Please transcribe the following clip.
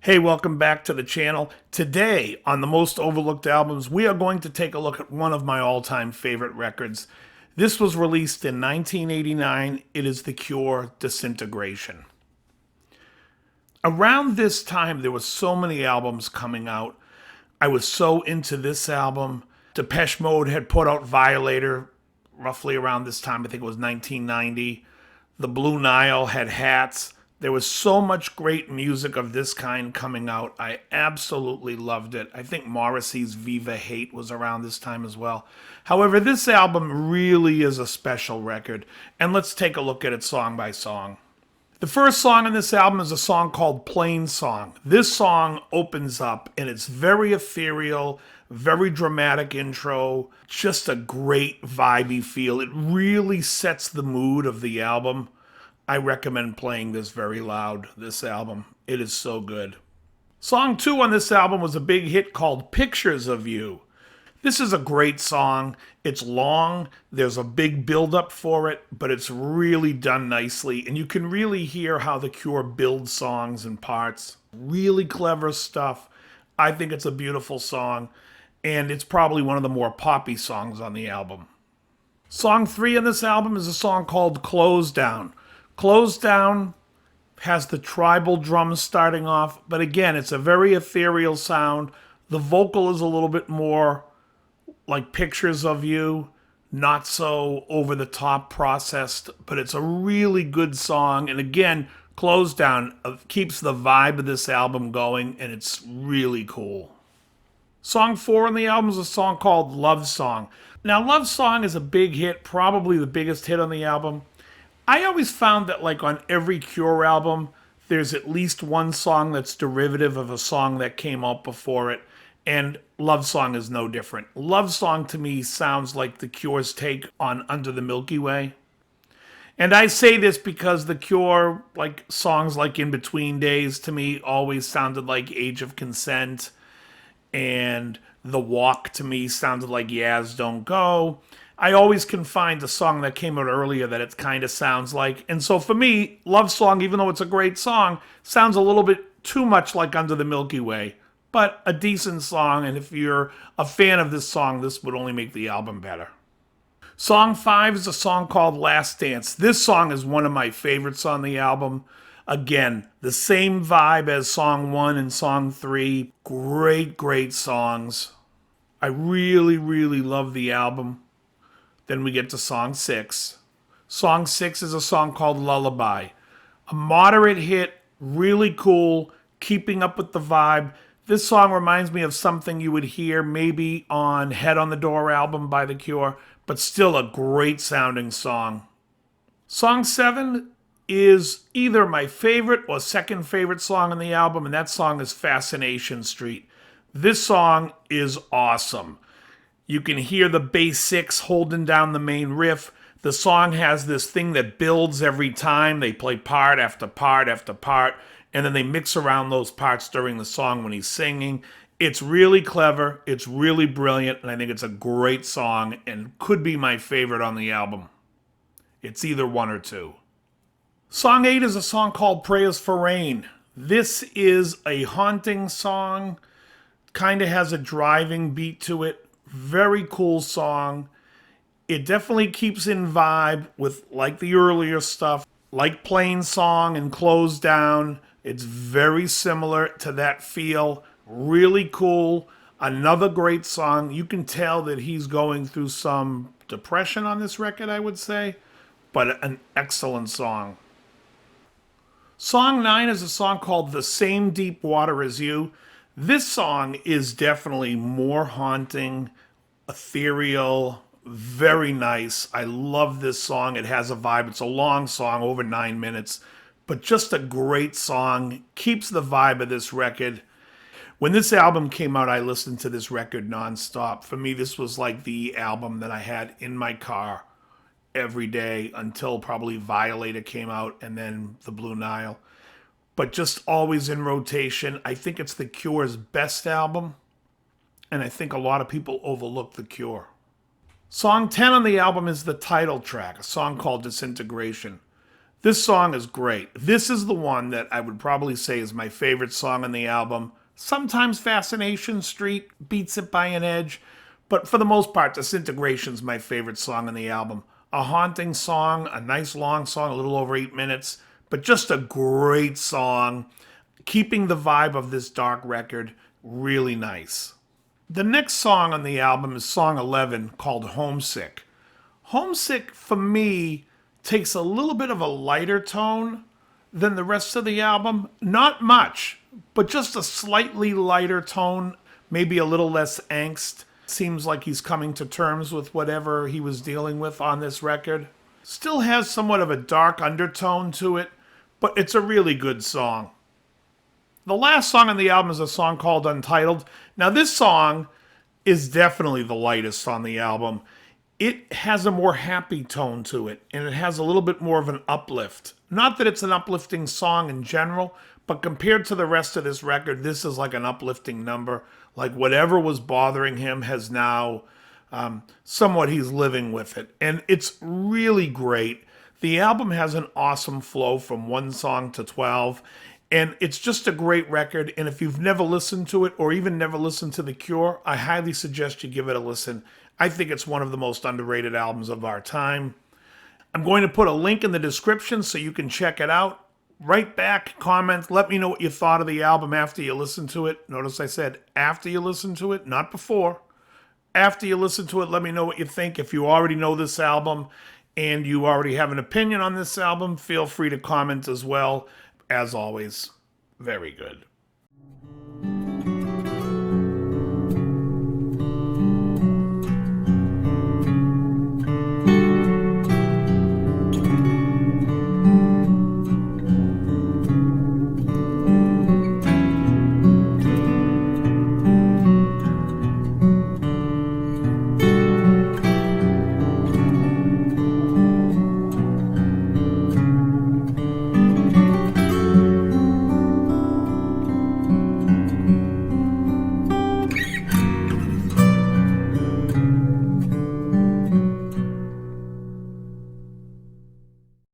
Hey, welcome back to the channel. Today, on the most overlooked albums, we are going to take a look at one of my all-time favorite records. This was released in 1989. It is The Cure, Disintegration. Around this time, there were so many albums coming out. I was so into this album. Depeche Mode had put out Violator roughly around this time. I think it was 1990. The Blue Nile had Hats. There was so much great music of this kind coming out. I absolutely loved it. I think Morrissey's Viva Hate was around this time as well. However, this album really is a special record, and let's take a look at it song by song. The first song on this album is a song called Plain Song. This song opens up, and it's very ethereal, very dramatic intro, just a great vibey feel. It really sets the mood of the album. I recommend playing this very loud, this album. It is so good. Song 2 on this album was a big hit called Pictures of You. This is a great song. It's long, there's a big build-up for it, but it's really done nicely, and you can really hear how The Cure builds songs and parts. Really clever stuff. I think it's a beautiful song, and it's probably one of the more poppy songs on the album. Song 3 on this album is a song called Close Down. Close Down has the tribal drums starting off, but again, it's a very ethereal sound. The vocal is a little bit more like Pictures of You, not so over-the-top processed, but it's a really good song. And again, Close Down keeps the vibe of this album going, and it's really cool. Song 4 on the album is a song called Love Song. Now, Love Song is a big hit, probably the biggest hit on the album. I always found that like on every Cure album, there's at least one song that's derivative of a song that came out before it, and Love Song is no different. Love Song to me sounds like The Cure's take on Under the Milky Way. And I say this because The Cure, like songs like In Between Days, to me always sounded like Age of Consent, and The Walk to me sounded like Yaz Don't Go. I always can find a song that came out earlier that it kind of sounds like. And so for me, Love Song, even though it's a great song, sounds a little bit too much like Under the Milky Way. But a decent song, and if you're a fan of this song, this would only make the album better. Song 5 is a song called Last Dance. This song is one of my favorites on the album. Again, the same vibe as Song 1 and Song 3. Great, great songs. I really, really love the album. Then we get to Song 6. Song 6 is a song called Lullaby. A moderate hit, really cool, keeping up with the vibe. This song reminds me of something you would hear maybe on Head on the Door album by The Cure, but still a great sounding song. Song 7 is either my favorite or second favorite song on the album, and that song is Fascination Street. This song is awesome. You can hear the bass 6 holding down the main riff. The song has this thing that builds every time. They play part after part after part, and then they mix around those parts during the song when he's singing. It's really clever, it's really brilliant, and I think it's a great song and could be my favorite on the album. It's either one or two. Song 8 is a song called Prayers for Rain. This is a haunting song, kind of has a driving beat to it. Very cool song. It definitely keeps in vibe with like the earlier stuff, like Plain Song and Close Down. It's very similar to that feel. Really cool. Another great song. You can tell that he's going through some depression on this record, I would say, but an excellent song. Song 9 is a song called The Same Deep Water as You. This song is definitely more haunting, ethereal, very nice. I love this song. It has a vibe. It's a long song, over 9 minutes, but just a great song. Keeps the vibe of this record. When this album came out, I listened to this record nonstop. For me, this was like the album that I had in my car every day until probably Violator came out and then The Blue Nile. But just always in rotation. I think it's The Cure's best album, and I think a lot of people overlook The Cure. Song 10 on the album is the title track, a song called Disintegration. This song is great. This is the one that I would probably say is my favorite song on the album. Sometimes Fascination Street beats it by an edge, but for the most part, Disintegration is my favorite song on the album. A haunting song, a nice long song, a little over 8 minutes, but just a great song, keeping the vibe of this dark record really nice. The next song on the album is song 11, called Homesick. Homesick, for me, takes a little bit of a lighter tone than the rest of the album. Not much, but just a slightly lighter tone, maybe a little less angst. Seems like he's coming to terms with whatever he was dealing with on this record. Still has somewhat of a dark undertone to it, but it's a really good song. The last song on the album is a song called Untitled. Now, this song is definitely the lightest on the album. It has a more happy tone to it, and it has a little bit more of an uplift. Not that it's an uplifting song in general, but compared to the rest of this record, this is like an uplifting number. Like whatever was bothering him has now, somewhat he's living with it. And it's really great. The album has an awesome flow from one song to 12. And it's just a great record. And if you've never listened to it or even never listened to The Cure, I highly suggest you give it a listen. I think it's one of the most underrated albums of our time. I'm going to put a link in the description so you can check it out. Write back, comment, let me know what you thought of the album after you listen to it. Notice I said after you listen to it, not before. After you listen to it, let me know what you think. If you already know this album and you already have an opinion on this album, feel free to comment as well. As always, very good.